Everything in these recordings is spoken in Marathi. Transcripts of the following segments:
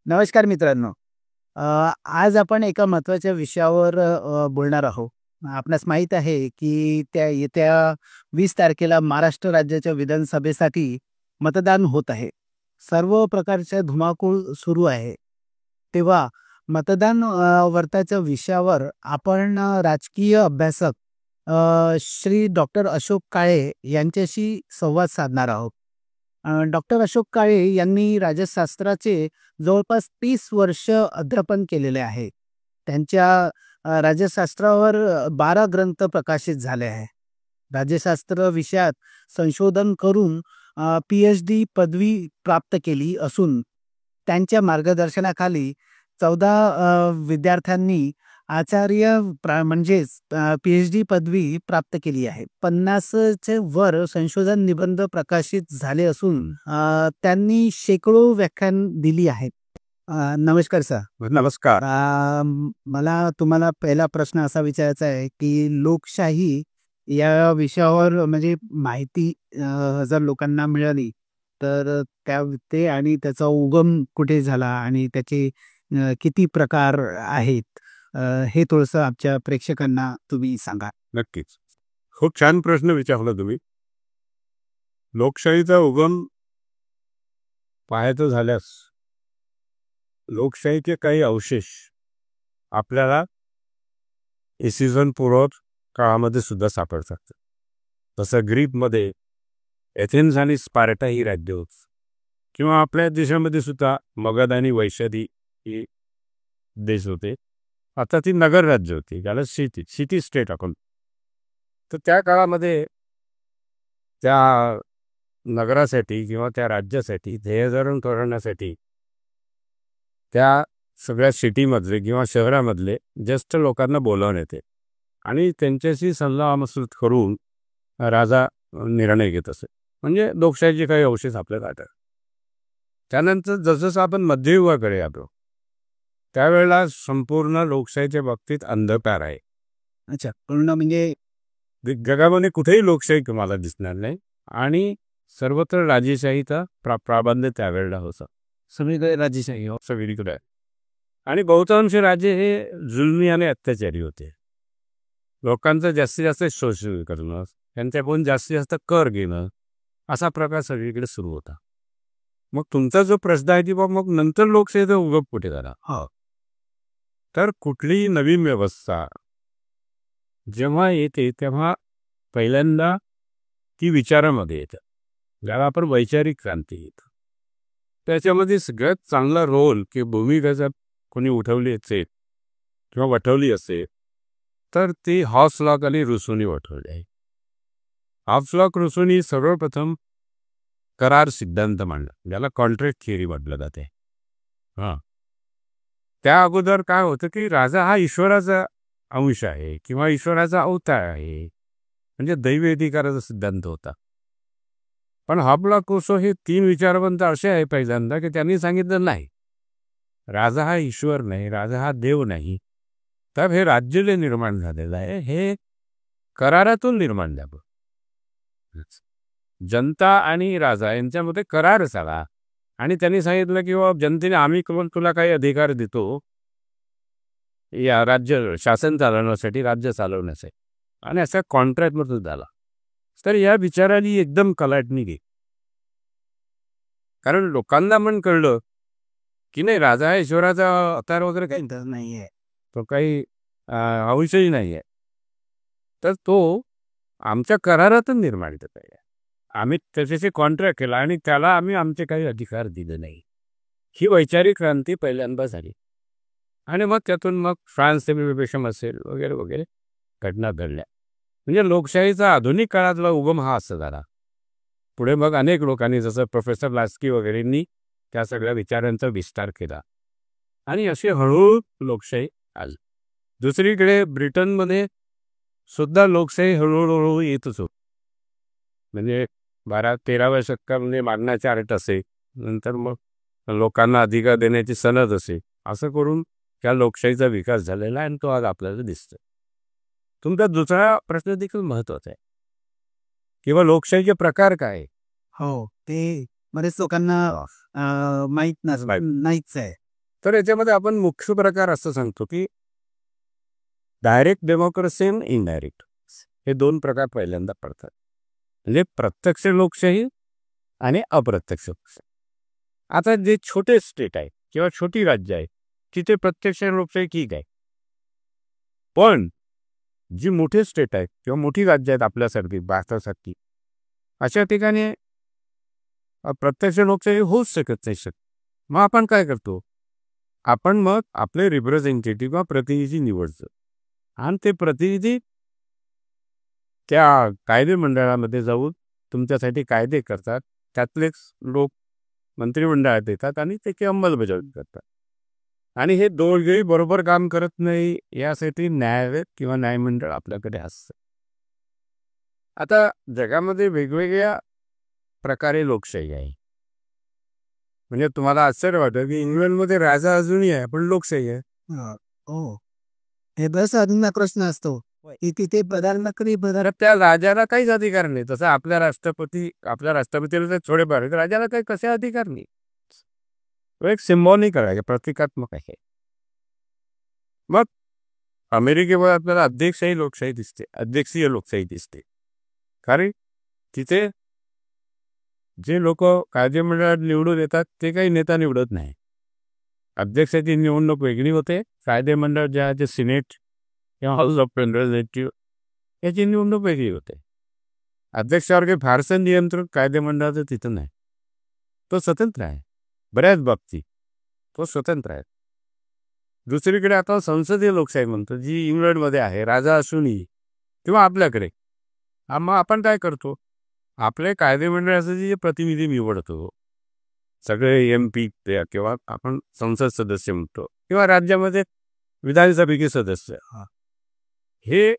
नमस्कार मित्रांनो. आज आपण एका महत्त्वाच्या विषयावर बोलणार आहोत. आपणास माहीत आहे, की त्या येत्या 20 तारखेला महाराष्ट्र राज्याच्या विधानसभेसाठी मतदान होत आहे. सर्व प्रकारच्या धुमाकूळ सुरू आहे. तेव्हा मतदान वर्ताच्या विषयावर आपण राजकीय अभ्यासक श्री डॉक्टर अशोक काळे यांच्याशी संवाद साधणार आहोत. डॉक्टर अशोक काळे यांनी राज्यशास्त्राचे जवळपास 30 वर्ष अध्यापन केलेले आहे. त्यांच्या राज्यशास्त्रावर 12 ग्रंथ प्रकाशित झाले आहे. राज्यशास्त्र विषयात संशोधन करून पी-एच-डी पदवी प्राप्त केली असून त्यांच्या मार्गदर्शनाखाली 14 विद्यार्थ्यांनी आचार्य म्हणजेच पी-एच-डी पदवी प्राप्त केली आहे. 50चे वर संशोधन निबंध प्रकाशित झाले असून त्यांनी शेकडो व्याख्यान दिली आहेत. नमस्कार सर. नमस्कार. मला तुम्हाला पहिला प्रश्न असा विचारायचा आहे, की लोकशाही या विषयावर म्हणजे माहिती जर लोकांना मिळाली तर ते आणि त्याचा उगम कुठे झाला आणि त्याचे किती प्रकार आहेत, हे थोडंसं आमच्या प्रेक्षकांना तुम्ही सांगा. नक्कीच. खूप छान प्रश्न विचारला तुम्ही. लोकशाहीचा उगम पाहायचं झाल्यास लोकशाहीचे काही अवशेष आपल्याला इसवी सन पूर्व काळामध्ये सुद्धा सापडतात. जसं ग्रीकमध्ये एथेन्स आणि स्पार्टा ही राज्य होती, किंवा आपल्या देशामध्ये सुद्धा मगध आणि वैशाली ही देश होते. आता ती नगर राज्य होती, त्याला सिटी स्टेट आपण. तर त्या काळामध्ये त्या नगरासाठी किंवा त्या राज्यासाठी ध्येयधोरण ठरवण्यासाठी त्या सगळ्या सिटीमधले किंवा शहरामधले ज्येष्ठ लोकांना बोलावून येते आणि त्यांच्याशी सल्लामसलत करून राजा निर्णय घेत असे. म्हणजे लोकशाहीचे काही अवशेष आपल्याला आढळतात. त्यानंतर जसं आपण मध्ययुगाकडे आलो त्यावेळेला संपूर्ण लोकशाहीच्या बाबतीत अंधकार आहे. अच्छा, पूर्ण म्हणजे जगामध्ये कुठेही लोकशाही तुम्हाला दिसणार नाही आणि सर्वत्र राजेशाहीचा प्राबल्य त्यावेळेला होता. सगळीकडे राजेशाही सगळीकडे आहे. आणि बहुतांश राजे हे जुलमी आणि अत्याचारी होते. लोकांचं जास्तीत जास्त शोषण करणं, त्यांच्याकडून जास्तीत जास्त कर घेणं, असा प्रकार सगळीकडे सुरू होता. मग तुमचा जो प्रश्न आहे की मग नंतर लोकशाहीचा उगम कुठे झाला? तर कुठलीही नवीन व्यवस्था जेव्हा येते तेव्हा पहिल्यांदा ती विचारामध्ये येतं, ज्याला आपण वैचारिक क्रांती येतं. त्याच्यामध्ये सगळ्यात चांगला रोल की भूमिका जर कोणी उठवली असेल किंवा वठवली असेल तर ती हॉब्स आणि रुसोनी वठवली आहे. हॉब्स रुसोनी सर्वप्रथम करार सिद्धांत मांडला, ज्याला कॉन्ट्रॅक्ट थिअरी म्हटलं जाते. त्या अगोदर काय होतं की राजा हा ईश्वराचा अंश आहे किंवा ईश्वराचा अवतार आहे, म्हणजे दैवी अधिकाराचा सिद्धांत होता. पण हॉब्स रुसो हे 3 विचारवंत असे आहे पहिल्यांदा की त्यांनी सांगितलं नाही, राजा हा ईश्वर नाही, राजा हा देव नाही, तर हे राज्य जे निर्माण झालेलं आहे हे करारातून निर्माण झालं. जनता आणि राजा यांच्यामध्ये करार झाला आणि त्यांनी सांगितलं की जनतेने आम्ही तुला काही अधिकार देतो या राज्य शासन चालवण्यासाठी, राज्य चालवण्यासाठी, आणि असा कॉन्ट्रॅक्टमधून झाला. तर या विचाराने एकदम कलाटणी गेली, कारण लोकांना पण कळलं की नाही, राजा हा ईश्वराचा अवतार वगैरे काही नाही आहे, तो काही अंशही नाही आहे, तर तो आमच्या करारातून निर्माण करत आहे. आम्ही त्याच्याशी कॉन्ट्रॅक्ट केला आणि त्याला आम्ही आमचे काही अधिकार दिले नाही. ही वैचारिक क्रांती पहिल्यांदा झाली आणि मग त्यातून मग फ्रान्स रिव्होल्यूशन असेल वगैरे वगैरे घटना घडल्या. म्हणजे लोकशाहीचा आधुनिक काळातला उगम हा असा झाला. पुढे मग अनेक लोकांनी जसं प्रोफेसर लास्की वगैरेंनी त्या सगळ्या विचारांचा विस्तार केला आणि अशी हळूहळू लोकशाही आली. दुसरीकडे ब्रिटनमध्ये सुद्धा लोकशाही हळूहळू येतच होती. म्हणजे 12-13व्या शतकामध्ये मागना चार्ट असे, नंतर मग लोकांना अधिकार देण्याची सनद असे, असं करून त्या लोकशाहीचा विकास झालेला आहे आणि तो आज आपल्याला दिसतो. तुमचा दुसरा प्रश्न देखील महत्त्वाचा आहे, किंवा लोकशाहीचे प्रकार काय आहे? हो, ते बरेच लोकांना माहीत नाहीच आहे. तर याच्यामध्ये आपण मुख्य प्रकार असं सांगतो की डायरेक्ट डेमोक्रेसी आणि इनडायरेक्ट हे दोन प्रकार पहिल्यांदा पडतात. म्हणजे प्रत्यक्ष लोकशाही आणि अप्रत्यक्ष लोकशाही. आता जे छोटे स्टेट आहे किंवा छोटी राज्य आहे तिथे प्रत्यक्ष लोकशाही ठीक आहे, पण जी मोठे स्टेट आहेत किंवा मोठी राज्य आहेत आपल्यासारखी भारतासारखी अशा ठिकाणी प्रत्यक्ष लोकशाही होऊच शकत नाही. मग आपण काय करतो, आपण मग आपले रिप्रेझेंटेटिव्ह किंवा प्रतिनिधी निवडतो आणि ते प्रतिनिधी त्या कायदे मंडळामध्ये जाऊन तुमच्यासाठी कायदे करतात. त्यातलेच लोक मंत्रिमंडळात येतात आणि त्याची अंमलबजावणी करतात. आणि हे दोघेही बरोबर काम करत नाही यासाठी न्यायालय किंवा न्यायमंडळ आपल्याकडे असतं. आता जगामध्ये वेगवेगळ्या प्रकारे लोकशाही आहे. म्हणजे तुम्हाला आश्चर्य वाटेल की इंग्लंडमध्ये राजा अजूनही आहे पण लोकशाही आहे. हो, हे बस अजून प्रश्न असतो की तिथे प्रधानमंत्री तर त्या राजाला काहीच अधिकार नाही. तसं आपल्या राष्ट्रपतीला तर थोडेफार आहे, तर राजाला काही कसे अधिकार नाही. तो एक सिम्बॉलिक आहे, प्रतिकात्मक आहे. मग अमेरिकेवर आपल्याला अध्यक्षीय लोकशाही दिसते. कारण तिथे जे लोक कायदेमंडळात निवडून येतात ते काही नेता निवडत नाही. अध्यक्षाची निवडणूक वेगळी होते. कायदेमंडळ जे आहे ते सिनेट किंवा हाऊस ऑफ रिप्रेझेंटेटिव्ह याची निवडणूक वेगळी होते. अध्यक्षावर काही फारसं नियंत्रण कायदेमंडळाचं तिथं नाही. तो स्वतंत्र आहे. बऱ्याच बाबतीत तो स्वतंत्र आहे. दुसरीकडे आता संसदीय लोकशाही म्हणतो जी इंग्लंडमध्ये आहे, राजा असूनही किंवा आपल्याकडे मग आपण काय करतो, आपले कायदेमंडळाचे जे प्रतिनिधी निवडतो, सगळे MP किंवा आपण संसद सदस्य म्हणतो किंवा राज्यामध्ये विधानसभेचे सदस्य, हे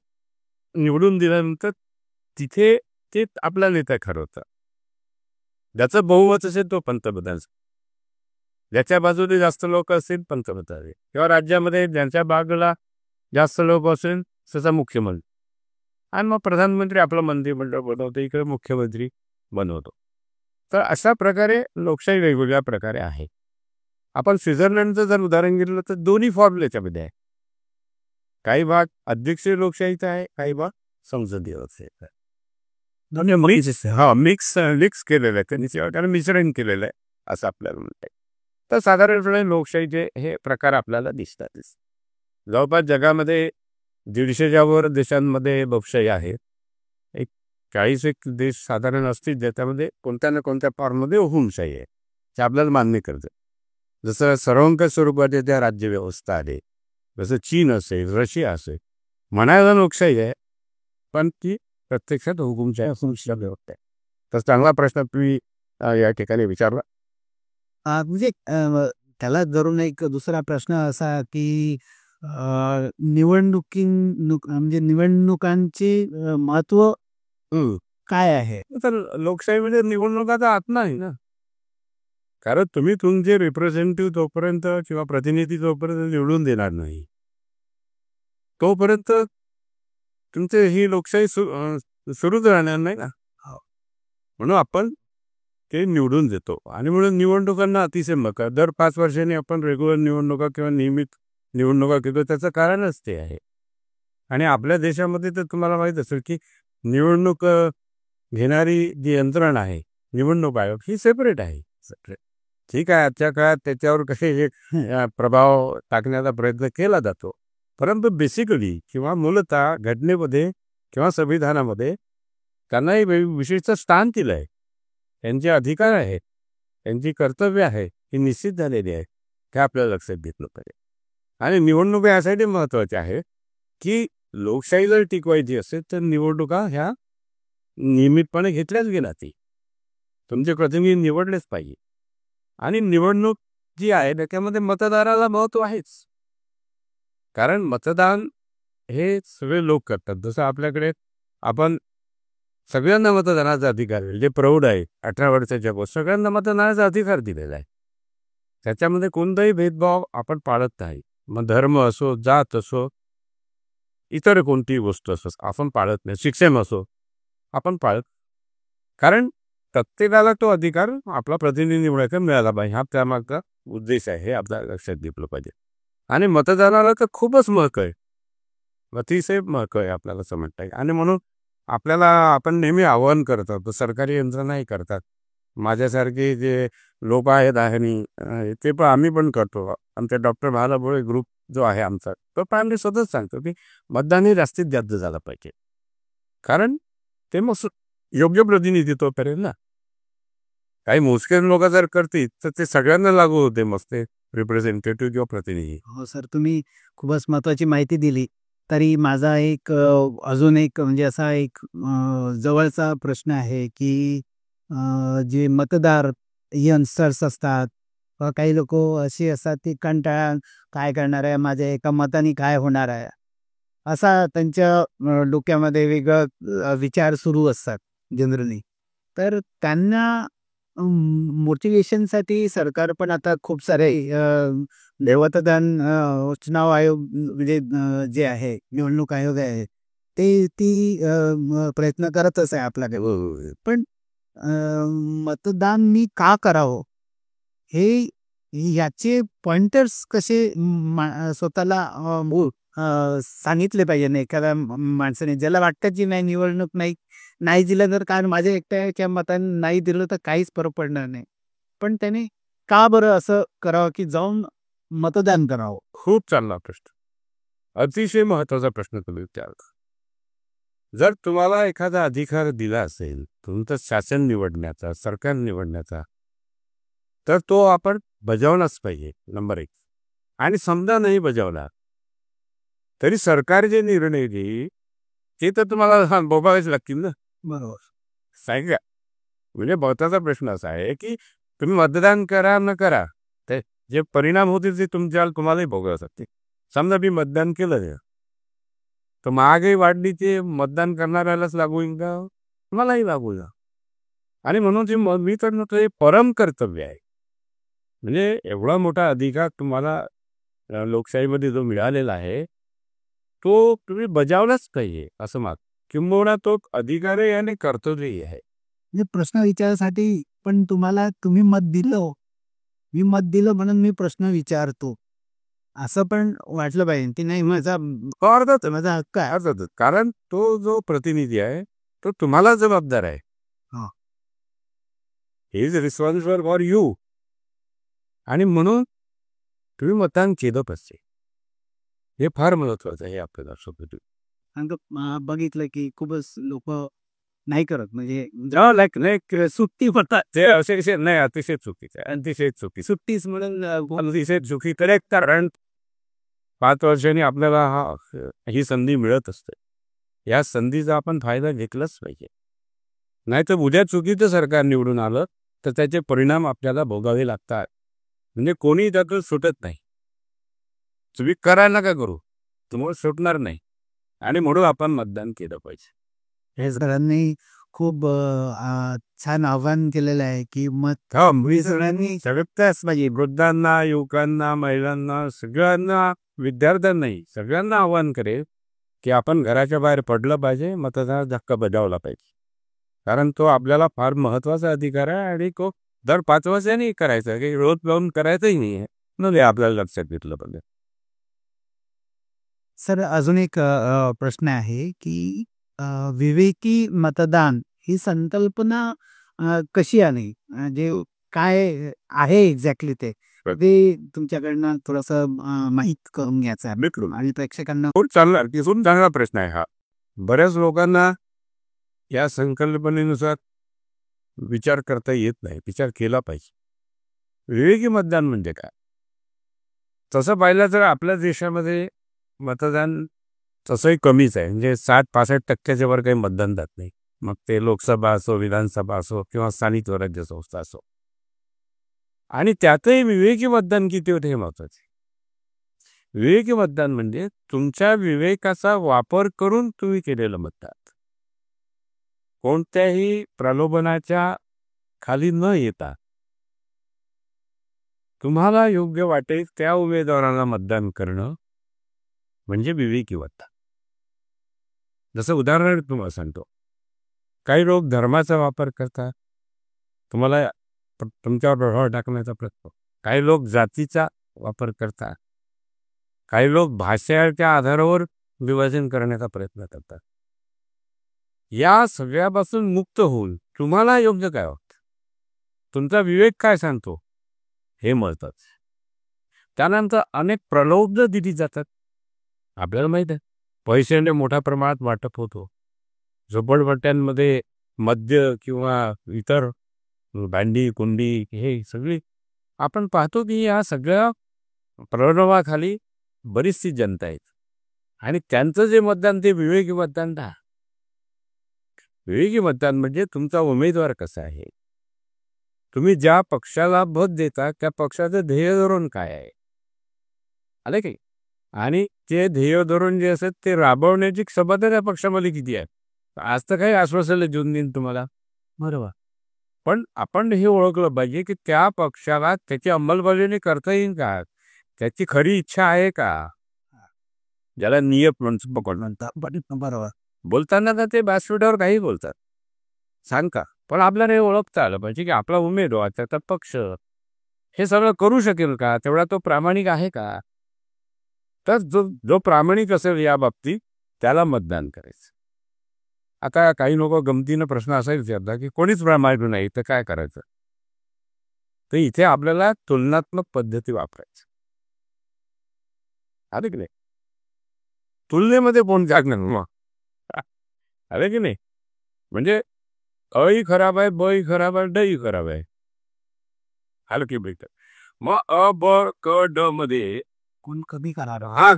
निवडून दिल्यानंतर तिथे ते आपला नेता ठरवतात. ज्याचं बहुमत असेल तो पंतप्रधान, ज्याच्या बाजूने जास्त लोक असतील पंतप्रधान, किंवा राज्यामध्ये ज्यांच्या बाजूला जास्त लोक असेल त्याचा मुख्यमंत्री, आणि मग प्रधानमंत्री आपलं मंत्रिमंडळ बनवतो, इकडे मुख्यमंत्री बनवतो. तर अशा प्रकारे लोकशाही वेगवेगळ्या प्रकारे आहे. आपण स्वित्झर्लंडचं जर उदाहरण घेतलं तर दोन्ही फॉर्म याच्यामध्ये आहे. काही भाग अध्यक्षीय लोकशाहीचा आहे, काही भाग संसदीय लोकशाहीचा आहे. मिक्स केलेलं आहे, त्यांनी मिश्रण केलेलं आहे असं आपल्याला म्हणता येईल. तर साधारणपणे लोकशाहीचे हे प्रकार आपल्याला दिसतात. जवळपास जगामध्ये 150च्या वर देशांमध्ये लोकशाही आहे. 40 देश साधारण असतील ज्याच्यामध्ये कोणत्या ना कोणत्या फॉर्ममध्ये हुकुमशाही आहे, ते आपल्याला मान्य करतं. जसं सर्वंकष स्वरूपाच्या त्या राज्यव्यवस्था आहे, जसं चीन असेल, रशिया असेल, म्हणायला लोकशाही आहे पण ती प्रत्यक्षात हुकुमशाही व्यवस्था आहे. तर चांगला प्रश्न तुम्ही या ठिकाणी विचारला. म्हणजे त्याला धरून एक दुसरा प्रश्न असा की म्हणजे निवडणुकांचे महत्व काय आहे? तर लोकशाहीमध्ये निवडणुकाचा आत्मा आहे ना. कारण तुम्ही तुमचे रिप्रेझेंटेटिव्ह तोपर्यंत किंवा प्रतिनिधी तोपर्यंत निवडून देणार नाही, तोपर्यंत तुमचे ही लोकशाही सुरूच राहणार नाही ना. म्हणून आपण ते निवडून देतो आणि म्हणून निवडणुकांना अतिशय महत्त्व. दर 5 वर्षांनी आपण रेग्युलर निवडणुका किंवा नियमित निवडणुका घेतो, त्याचं कारणच ते आहे. आणि आपल्या देशामध्ये तर तुम्हाला माहीत असेल की निवडणूक घेणारी जी यंत्रणा आहे, निवडणूक आयोग, ही सेपरेट आहे. ठीक आहे, आजच्या काळात त्याच्यावर कसे प्रभाव टाकण्याचा प्रयत्न केला जातो, परंतु बेसिकली किंवा मूलतः घटनेमध्ये किंवा संविधानामध्ये त्यांना विशिष्ट स्थान दिलं आहे. त्यांचे अधिकार आहेत, त्यांची कर्तव्य आहे, ही निश्चित झालेली आहे. हे आपल्याला लक्षात घेतलं पाहिजे. आणि निवडणुका यासाठी महत्त्वाच्या आहे की लोकशाही जर टिकवायची असेल तर निवडणुका ह्या नियमितपणे घेतल्याच गेला, ती तुमचे प्रतिनिधी निवडलेच पाहिजे. आणि निवडणूक जी आहे त्याच्यामध्ये मतदाराला महत्त्व आहेच, कारण मतदान हे सगळे लोक करतात. जसं आपल्याकडे आपण सगळ्यांना मतदानाचा अधिकार आहे, जे प्रौढ आहे 18 वर्षाच्या वर सगळ्यांना मतदानाचा अधिकार दिलेला आहे. त्याच्यामध्ये कोणताही भेदभाव आपण पाळत नाही. मग धर्म असो, जात असो, इतर कोणतीही गोष्ट असो आपण पाळत नाही. शिक्षण असो आपण पाळत, कारण प्रत्येकाला तो अधिकार आपला प्रतिनिधी निवडायचा मिळाला पाहिजे, हा त्यामागचा उद्देश आहे, हे आपल्याला लक्षात घेतलं पाहिजे. आणि मतदानाला तर खूपच महत्व आहे, अतिशय महत्व आहे आपल्याला समजता येईल. आणि म्हणून आपण नेहमी आवाहन करत आहोत, सरकारी यंत्रणाही करतात, माझ्यासारखे जे लोक आहेत आणि ते पण आम्ही पण करतो. आमच्या डॉक्टर भाला भोळे ग्रुप जो आहे आमचा, तो पण आम्ही स्वतःच सांगतो की मतदान हे जास्तीत जास्त झालं पाहिजे, कारण ते मग योग्य प्रतिनिधित्व करेल ना. काही मोजके लोक जर करतील तर ते सगळ्यांना लागू होते, मग ते रिप्रेझेंटेटिव्ह किंवा प्रतिनिधी. हो सर, तुम्ही खूपच महत्त्वाची माहिती दिली. तरी माझा एक अजून एक म्हणजे असा एक जवळचा प्रश्न आहे, की जे मतदार यंगस्टर्स असतात, काही लोकं अशी असतात, की कंटाळा काय करणार आहे, माझ्या एका मताने काय होणार आहे, असा त्यांच्या डोक्यामध्ये वेगळं विचार सुरू असतात जनरली. तर त्यांना मोटिवेशनसाठी सरकार पण आता खूप सारे मतदान चुनाव आयोग म्हणजे जे आहे निवडणूक आयोग आहे, ती प्रयत्न करतच आहे आपल्याकडे. पण अ, मतदान मी का करावं हे याचे पॉइंटर्स कसे स्वतःला सांगितले पाहिजे ना एखाद्या माणसाने, ज्याला वाटतं की नाही निवडणूक नाही नाही दिलं तर कारण माझ्या एकट्याच्या मताने नाही दिलं तर काहीच फरक पडणार नाही, पण त्याने का बरं असं करावं की जाऊन मतदान करावं? खूप चांगला प्रश्न, अतिशय महत्वाचा प्रश्न तुम्ही विचारला. जर तुम्हाला एखादा अधिकार दिला असेल तुमचं शासन निवडण्याचा, सरकार निवडण्याचा, तर तो आपण बजावलाच पाहिजे, नंबर 1. आणि समजा नाही बजावला तरी सरकार जे निर्णय घेईल ते तर तुम्हाला भोगावेच लागतील ना. बरोबर. सांगा, म्हणजे महत्वाचा प्रश्न असा आहे की तुम्ही मतदान करा न करा, ते जे परिणाम होतील ते तुम्हालाही भोगावे लागतील. समजा मी मतदान केलं नाही तर महागाई वाढली, ते मतदान करणाऱ्यालाच लागू होईल का? मलाही लागू होईल. आणि म्हणून मी तर म्हणतो हे परम कर्तव्य आहे. म्हणजे एवढा मोठा अधिकार तुम्हाला लोकशाहीमध्ये जो मिळालेला आहे तो तुम्ही बजावलाच पाहिजे असं माग, किंबहुना तो अधिकारही आणि कर्तव्यही आहे. म्हणजे प्रश्न विचारासाठी पण तुम्ही मत दिलं, मी मत दिलं म्हणून मी प्रश्न विचारतो, असं पण वाटलं पाहिजे की नाही माझा अर्थातच माझा हक्क आहे. अर्थातच, कारण तो जो प्रतिनिधी आहे तो तुम्हाला जबाबदार आहे. हा. He is responsible for you. आणि म्हणून तुम्ही मतदान केलं पाहिजे, हे फार महत्वाचं आहे आपल्याला सोबत. आणि बघितलं की खूपच लोक नाही करत, म्हणजे लाईक सुट्टी होतात ते असे नाही, अतिशय चुकीचं आहे, अतिशय चुकी, सुट्टीच म्हणून अतिशय चुकी. करेक्ट, कारण 5 वर्षांनी आपल्याला ही संधी मिळत असते, या संधीचा आपण फायदा घेतलाच पाहिजे. नाही तर उद्या चुकीचं सरकार निवडून आलं तर त्याचे परिणाम आपल्याला भोगावे लागतात. म्हणजे कोणी त्यातून सुटत नाही. तुम्ही करा नका करू, तुम्हाला सुटणार नाही. आणि म्हणून आपण मतदान केलं पाहिजे. हे सरांनी खूप छान आव्हान केलेलं आहे की मत सगळ्यांनी सगळ्याच पाहिजे, वृद्धांना, युवकांना, महिलांना, सगळ्यांना, विद्यार्थ्यांनाही सगळ्यांना आव्हान करेल की आपण घराच्या बाहेर पडलं पाहिजे, मतदानाचा हक्क बजावला पाहिजे. कारण तो आपल्याला फार महत्वाचा अधिकार आहे आणि तो दर 5 वर्षांनी करायचा, की रोज जाऊन करायचंही नाही आहे, म्हणजे आपल्याला लक्षात घेतलं पाहिजे. सर अजून एक प्रश्न आहे की विवेकी मतदान ही संकल्पना कशी आली, म्हणजे काय आहे एक्झॅक्टली ते तुमच्याकडनं थोडंसं माहीत करून घ्यायचं आहे बिलकुल. आणि प्रेक्षकांना. खूप चांगला प्रश्न आहे हा. बऱ्याच लोकांना या संकल्पनेनुसार विचार करता येत नाही, विचार केला पाहिजे. विवेकी मतदान म्हणजे काय? तसं पाहिलं तर आपल्या देशामध्ये मतदान तसंही कमीच आहे, म्हणजे 60-65% वर काही मतदान जात नाही, मग ते लोकसभा असो, विधानसभा असो किंवा स्थानिक स्वराज्य संस्था असो. आणि त्यातही विवेकी मतदान किती होते हे महत्वाचे. विवेकी मतदान म्हणजे तुमच्या विवेकाचा वापर करून तुम्ही केलेलं मतदान, कोणत्याही प्रलोभनाच्या खाली न येता तुम्हाला योग्य वाटेल त्या उमेदवाराला मतदान करणं म्हणजे विवेकी मतदान. जसं उदाहरण तुम्हाला सांगतो, काही लोक धर्माचा वापर करतात, तुम्हाला तुमच्यावर प्रभाव टाकण्याचा प्रयत्न. काही लोक जातीचा वापर करतात, काही लोक भाषेच्या आधारावर विभाजन करण्याचा प्रयत्न करतात. या सगळ्यापासून मुक्त होऊन तुम्हाला योग्य काय वाटतं, तुमचा विवेक काय सांगतो, हे महत्वाचं. त्यानंतर अनेक प्रलोभन दिली जातात. आपल्याला माहित आहे, पैशाने मोठ्या प्रमाणात वाटप होतो. झोपडपट्ट्यांमध्ये मद्य किंवा इतर भांडी कुंडी हे सगळी आपण पाहतो की या सगळ्या प्रलोभाखाली बरीचशी जनता आहे. आणि त्यांचं जे मतदान ते विवेकी मतदान ना. विवेकी मतदान म्हणजे तुमचा उमेदवार कसा आहे, तुम्ही ज्या पक्षाला मत देता त्या पक्षाचं ध्येय धोरण काय आहे, आले की. आणि ते ध्येय धोरण जे असत ते राबवण्याची क्षमता त्या पक्षामध्ये किती आहे. आज तर काही आश्वासन देऊन देईन तुम्हाला, बरोबर, पण आपण हे ओळखलं पाहिजे की त्या पक्षाला त्याची अंमलबजावणी करता येईल का, त्याची खरी इच्छा आहे का. ज्याला नियत म्हणतात, बरोबर, बोलताना तर ते व्यासपीठावर काही बोलतात, सांग का, पण आपल्याला हे ओळखता आलं पाहिजे की आपला उमेदवार त्याचा पक्ष हे सगळं करू शकेल का, तेवढा तो प्रामाणिक आहे का. तर जो प्रामाणिक असेल या बाबतीत त्याला मतदान करायचं. आता काही लोक गमतीनं प्रश्न असा विचारतात की कोणीच प्रामाणिक नाही तर काय करायचं. तर इथे आपल्याला तुलनात्मक पद्धती वापरायचं, अरे की नाही. तुलनेमध्ये कोण जागणार मग, अरे की नाही. म्हणजे अही खराब आहे, बही खराब आहे, डही खराब आहे, आलं की बेटर. मग अ ब क ड मध्ये कोण कमी खराब, हा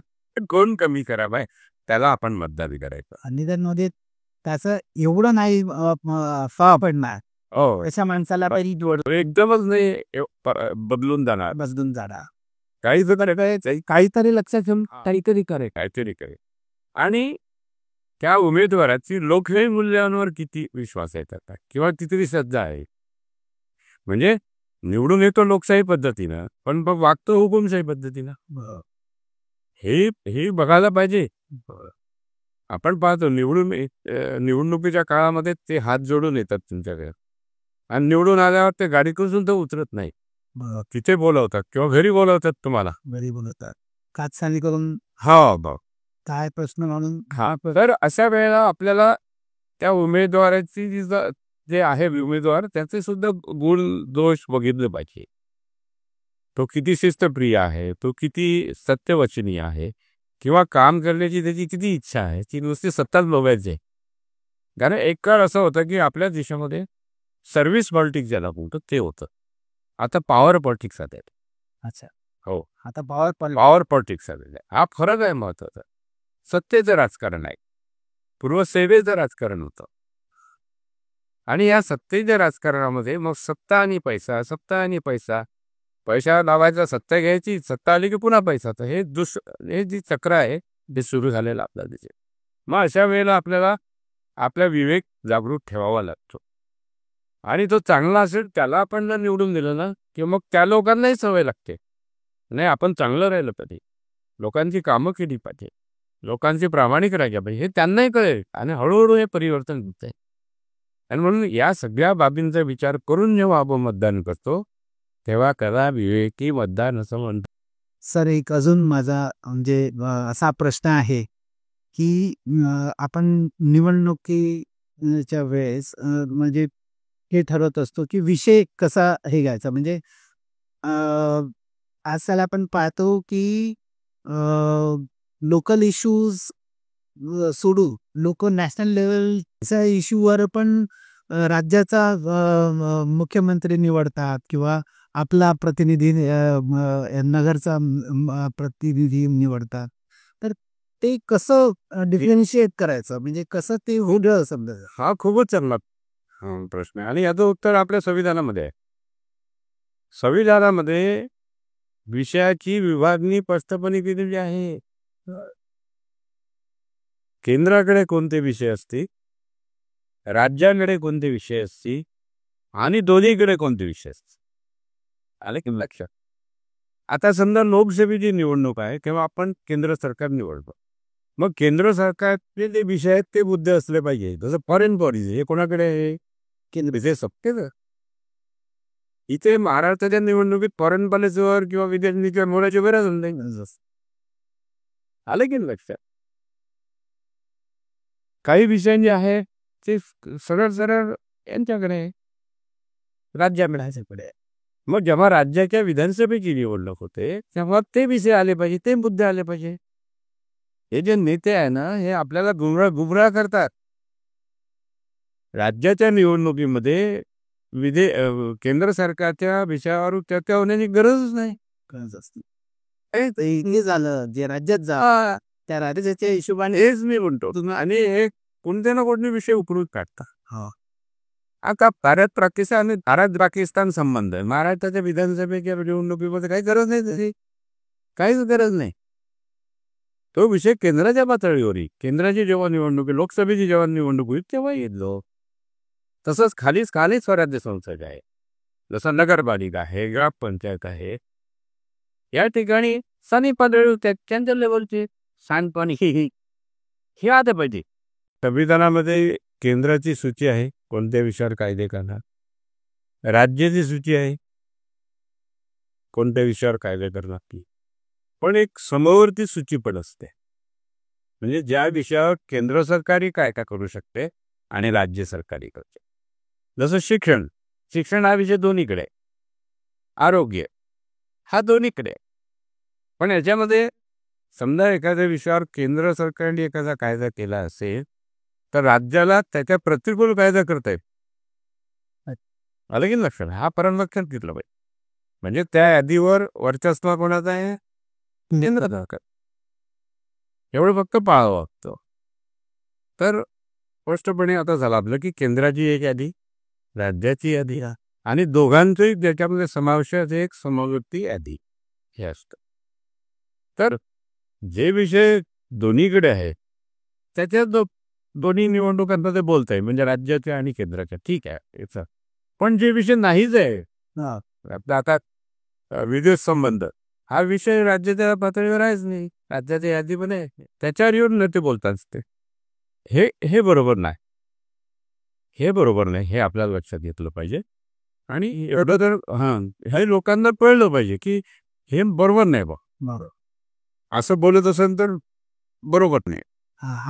कोण कमी खराब आहे त्याला आपण मतदान करायचं. आणि मध्ये त्याचं एवढं नाही फळ पडणार, हो, अशा माणसाला एकदमच नाही बदलून जाणार, काही काहीतरी लक्षात ठेवून काहीतरी करे. आणि त्या उमेदवाराची लोकशाही मूल्यांवर किती विश्वास आहे त्याचा, किंवा किती श्रद्धा आहे. म्हणजे निवडून येतो लोकशाही पद्धतीनं, पण वागतो हुकुमशाही पद्धतीनं, हे बघायला पाहिजे. आपण पाहतो निवडणुकीच्या काळामध्ये ते हात जोडून येतात तुमच्याकडे, आणि निवडून आल्यावर ते गाडीतून सुद्धा उतरत नाही, तिथे बोलवतात किंवा घरी बोलवतात, तुम्हाला घरी बोलवतात, कातसानी करून, हा बघ काय प्रश्न म्हणून. हा, तर अशा वेळेला आपल्याला त्या उमेदवाराची जे आहे उमेदवार त्याचे सुद्धा गुण दोष बघितले पाहिजे. तो किती शिस्तप्रिय आहे, तो किती सत्यवचनी आहे, किंवा काम करण्याची त्याची किती इच्छा आहे, ती नुसती सत्ताच बघायची. कारण एक काळ असं होतं की आपल्या देशामध्ये सर्व्हिस पॉलिटिक्स ज्याला बोलतो ते होतं, आता पॉवर पॉलिटिक्स आले. अच्छा, हो, आता पॉवर पॉलिटिक्स आलेलं आहे. हा फरक आहे महत्वाचा. सत्तेचं राजकारण आहे, पूर्वसेवेचं राजकारण होतं. आणि या सत्तेच्या राजकारणामध्ये मग सत्ता आणि पैसा पैसा लावायचा, सत्ता घ्यायची, सत्ता आली की पुन्हा पैसा, तर हे जी चक्र आहे ते सुरू झालेलं आपल्या देशात. मग अशा वेळेला आपल्याला आपला विवेक जागृत ठेवावा लागतो. आणि तो चांगला असेल त्याला आपण जर निवडून दिलं ना, की मग त्या लोकांनाही सवय लागते, नाही आपण चांगलं राहिलं पाहिजे, लोकांची कामं केली पाहिजे, लोकांची प्रामाणिक राहिल्या पाहिजे, हे त्यांनाही कळेल. आणि हळूहळू हे परिवर्तन होत आहे. आणि म्हणून या सगळ्या बाबींचा विचार करून जेव्हा आपण मतदान करतो तेव्हा करा विवेकी मतदान असं म्हणतो. सर, एक अजून माझा म्हणजे असा प्रश्न आहे की आपण निवडणुकीच्या वेळेस म्हणजे हे ठरवत असतो की विषय कसा हे घ्यायचा. म्हणजे आजकाल आपण पाहतो की लोकल इश्यूज सोडून लोक नॅशनल लेवलच्या इश्यूवर पण राज्याचा मुख्यमंत्री निवडतात, किंवा आपला प्रतिनिधी नगरचा प्रतिनिधी निवडतात. तर ते कसं डिफरन्शिएट करायचं, म्हणजे कसं ते होईल समजायचं. हा खूपच चांगला प्रश्न आहे, आणि याचं उत्तर आपल्या संविधानामध्ये आहे. संविधानामध्ये विषयाची विभागणी स्पष्टपणे केलेली आहे. केंद्राकडे कोणते विषय असतील, राज्याकडे कोणते विषय असतील, आणि दोन्हीकडे कोणते विषय असतील, आले की लक्षात. आता समजा लोकसभेची निवडणूक आहे तेव्हा आपण केंद्र सरकार निवडतो. मग केंद्र सरकारचे जे विषय आहेत ते मुद्दे असले पाहिजे. जसं फॉरेन पॉलिसी हे कोणाकडे आहे, केंद्र, सत्तेचं. इथे महाराष्ट्राच्या निवडणुकीत फॉरेन पॉलिसीवर किंवा विदेश नीतीवर बोलायची गरज नाही. आलं की नाही लक्षात? काही विषय जे आहे ते सरळ सरळ यांच्याकडे राज्याकडे. मग जेव्हा राज्याच्या विधानसभेची निवडणूक होते तेव्हा ते विषय आले पाहिजे, ते मुद्दे आले पाहिजे. हे जे नेते आहे ना, हे आपल्याला गुमराह करतात. राज्याच्या निवडणुकीमध्ये केंद्र सरकारच्या विषयावर चर्चा होण्याची गरजच नाही. हे झालं जे राज्यात जा हा, त्या राज्याच्या हिशोबाने हेच मी म्हणतो. आणि हे कोणते ना कोणते विषय उकरून काढतात. हा. आता भारत-पाकिस्तान संबंध महाराष्ट्राच्या विधानसभेच्या निवडणुकीमध्ये काही गरज नाही त्याची, काहीच गरज नाही. तो विषय केंद्राच्या पातळीवर येईल. केंद्राची जेव्हा निवडणूक, लोकसभेची जेव्हा निवडणूक होईल तेव्हा येतो. तसंच खाली स्वराज्य संस्था आहे, जसं नगरपालिका आहे, ग्रामपंचायत आहे, या ठिकाणी स्थानिक पातळीवर त्यांच्या लेवलचे सांडपाणी हे आता पाहिजे. संविधानामध्ये केंद्राची सूची आहे कोणत्या विषयावर कायदे करणार, राज्याची सूची आहे कोणत्या विषयावर कायदे करणार की, पण एक समवर्ती सूची पण असते. म्हणजे ज्या विषयावर केंद्र सरकारी काय काय करू शकते आणि राज्य सरकारी करते. जसं शिक्षण हा विषय दोन्हीकडे, आरोग्य हा दोन्हीकडे. पण याच्यामध्ये समजा एखाद्या विषयावर केंद्र सरकारने एखादा कायदा केला असेल तर राज्याला त्याच्या प्रतिकूल कायदा करता येईल. आलं की लक्षात? हा परम लक्षात घेतलं पाहिजे. म्हणजे त्या यादीवर वर्चस्व कोणाचा आहे? केंद्र सरकार. एवढं फक्त पाहावं लागतं. तर स्पष्टपणे आता झालं आपलं की केंद्राची एक यादी, राज्याची यादी आणि दोघांचंही ज्याच्यामध्ये समावेशाचे एक समवर्ती यादी हे असतं. तर जे विषय दोन्हीकडे आहे त्याच्यात दोन्ही निवडणुकांना ते बोलता येईल, म्हणजे राज्याच्या आणि केंद्राच्या, ठीक आहे याचा. पण जे विषय नाहीच आहे, आता विदेश संबंध हा विषय राज्याच्या पातळीवर आहेच नाही, राज्याच्या यादीमध्ये आहे, त्याच्यावर येऊन ते बोलतात ते. हे बरोबर नाही, हे बरोबर नाही, हे आपल्याला लक्षात घेतलं पाहिजे. आणि एवढं तर हे लोकांना कळलं पाहिजे की हे बरोबर नाही बा. असं बोलत असेल तर बरोबर नाही.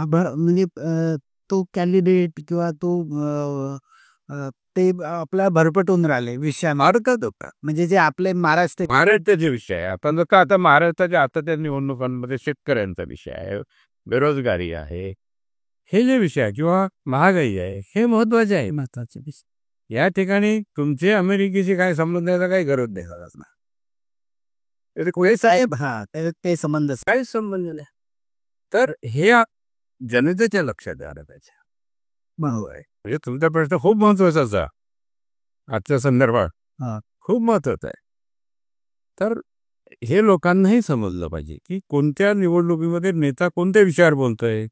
म्हणजे तो कॅन्डिडेट किंवा तो ते आपला भरपटून राहिले विषय मारतात होता. म्हणजे जे आपले महाराष्ट्राचे विषय आहे. आपण जर आता महाराष्ट्राच्या आताच्या निवडणुकांमध्ये शेतकऱ्यांचा विषय आहे, बेरोजगारी आहे, हे जे विषय आहे किंवा महागाई आहे, हे महत्वाचे आहे. महत्वाचे विषय या ठिकाणी तुमचे अमेरिकेशी काय संबंध आहे काही गरज नाही ना. साहेब ते संबंध काहीच संबंध नाही. तर हे जनतेच्या लक्षात आलं पाहिजे. बरोबर आहे. म्हणजे तुमचा प्रश्न खूप महत्वाचा आजच्या संदर्भात खूप महत्वाचा आहे. तर हे लोकांनाही समजलं पाहिजे की कोणत्या निवडणुकीमध्ये नेता कोणत्या विषयावर बोलतोय.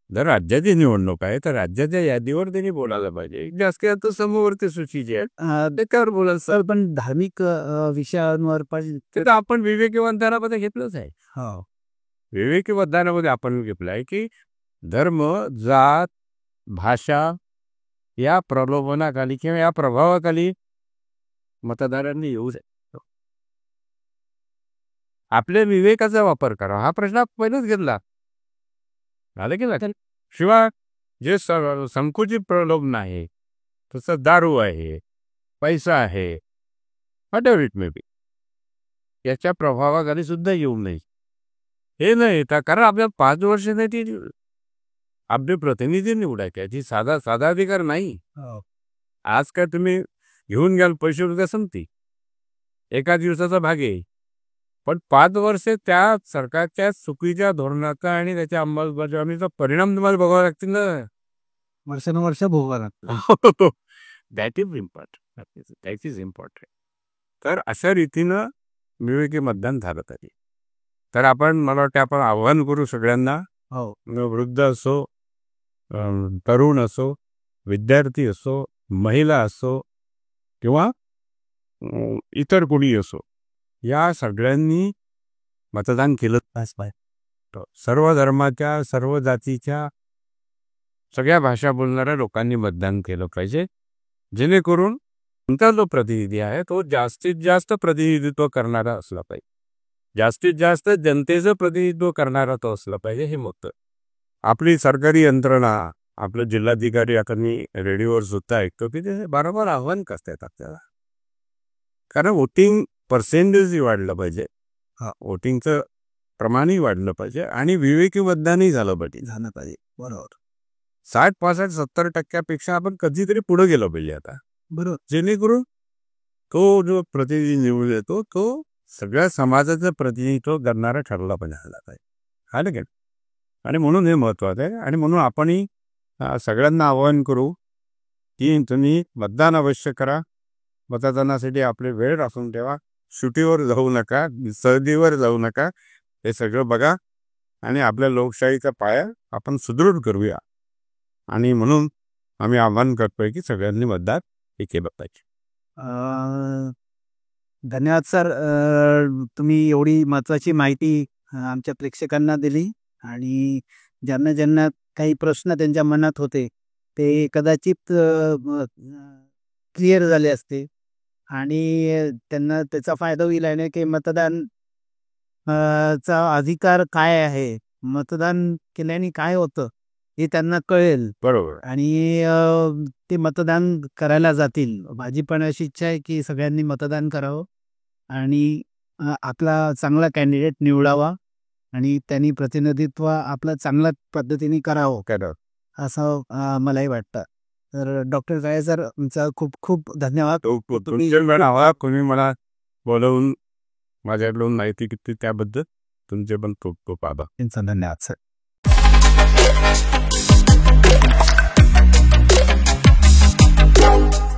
जर राज्याची निवडणूक आहे तर राज्याच्या यादीवर त्यांनी बोलायला पाहिजे. जास्त आता समवर्ती सूची जी आहे त्याच्यावर बोलायचं. सर पण धार्मिक विषयांवर पण ते तर आपण विवेकी मतदानामध्ये घेतलंच आहे. विवेकी मतदानामध्ये आपण घेतलंय की धर्म, जात, भाषा या प्रलोभनाखाली किंवा या प्रभावाखाली मतदारांनी येऊ शकतो. आपल्या विवेकाचा वापर करा, हा प्रश्न पहिलेच घेतला. आलं की नाही? शिवाय जे संकुचित प्रलोभन आहे, तसं दारू आहे, पैसा आहे, whatever it may be, याच्या प्रभावाखाली सुद्धा येऊ नये. हे नाही कारण आपल्याला 5 वर्ष नाही ती आपले प्रतिनिधी निवडायचे, ती साधा अधिकार नाही. आज काय तुम्ही घेऊन घ्याल पैसे उद्या संपती, एका दिवसाचा भाग आहे. पण 5 वर्षे त्या सरकारच्या चुकीच्या धोरणाचा आणि त्याच्या अंमलबजावणीचा परिणाम तुम्हाला बघावा लागतील ना, वर्षानुवर्ष भोगावं लागतं. That is important. तर अशा रीतीनं विवेकी मतदान झालं पाहिजे. तर मला वाटतं आपण आव्हान करू सगळ्यांना, वृद्ध असो, तरुण असो, विद्यार्थी असो, महिला असो किंवा इतर कोणी असो, या सगळ्यांनी मतदान केलं पाहिजे. सर्व धर्माच्या, सर्व जातीच्या, सगळ्या भाषा बोलणाऱ्या लोकांनी मतदान केलं पाहिजे, जेणेकरून तुमचा जो प्रतिनिधी आहे तो जास्तीत जास्त प्रतिनिधित्व करणारा असला पाहिजे. जास्तीत जास्त जनतेचं प्रतिनिधित्व करणारा तो असला पाहिजे हे मत. आपली सरकारी यंत्रणा, आपलं जिल्हाधिकारी आता मी रेडिओवर सुद्धा ऐकतो की ते बरोबर आव्हान करतायत आपल्याला. कारण वोटिंग पर्सेंटेज वाढलं पाहिजे, वोटिंगचं प्रमाणही वाढलं पाहिजे आणि विवेकी मतदानही झालं पाहिजे. बरोबर 60, 65, 70% आपण कधीतरी पुढे गेलो पाहिजे आता. बरोबर. जेणेकरून तो जो प्रतिनिधी निवडून येतो तो सगळ्या समाजाचं प्रतिनिधित्व करणारा ठरला पाहिजे. आलं का? आणि म्हणून हे महत्त्वाचं आहे. आणि म्हणून आपणही सगळ्यांना आवाहन करू की तुम्ही मतदान अवश्य करा. मतदानासाठी आपले वेळ राखून ठेवा. सुटीवर जाऊ नका, सहलीवर जाऊ नका. हे सगळं बघा आणि आपल्या लोकशाहीचा पाया आपण सुदृढ करूया. आणि म्हणून आम्ही आवाहन करतोय की सगळ्यांनी मतदान हे केलं पाहिजे. धन्यवाद सर. तुम्ही एवढी महत्त्वाची माहिती आमच्या प्रेक्षकांना दिली आणि ज्यांना ज्यांना काही प्रश्न त्यांच्या मनात होते ते कदाचित क्लिअर झाले असते आणि त्यांना त्याचा फायदा होईल. आणि की मतदान चा अधिकार काय आहे, मतदान केल्याने काय होतं हे त्यांना कळेल बरोबर. आणि ते मतदान करायला जातील. माझी पण अशी इच्छा आहे की सगळ्यांनी मतदान करावं आणि आपला चांगला कॅन्डिडेट निवडावा आणि त्यांनी प्रतिनिधित्व आपलं चांगल्या पद्धतीने करावं असं मलाही वाटतं. तर डॉक्टर काळे सर तुमचा खूप खूप धन्यवाद. कोणी मला बोलवून माझ्याकडून माहिती घेतली त्याबद्दल तुमचे पण खूप खूप आभार. धन्यवाद सर.